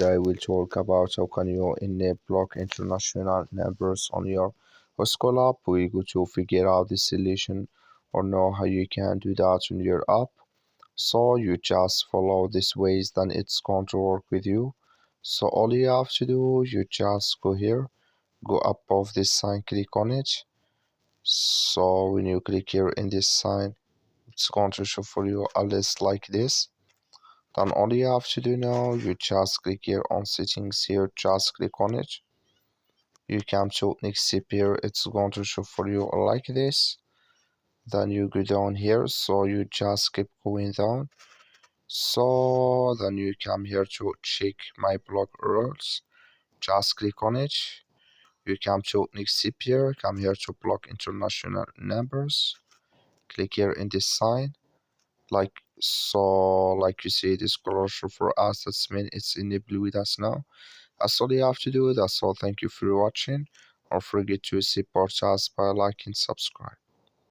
Today we'll talk about how can you block international numbers on your Whoscall app. We're going to figure out the solution or know how you can do that on your app. So you just follow these ways, then it's going to work with you. So all you have to do, you just go here, go above this sign, click on it. So when you click here in this sign, it's going to show for you a list like this. Then all you have to do now, you just click here on settings here, just click on it. You come to next step here, it's going to show for you like this. Then you go down here, so you just keep going down. So then you come here to check my block rules. Just click on it. You come to next step here, come here to block international numbers. Click here in this sign. Like like you see this color for us, that's mean it's enabled with us now. That's all you have to do. That's all. Thank you for watching. Don't forget to support us by liking, subscribe.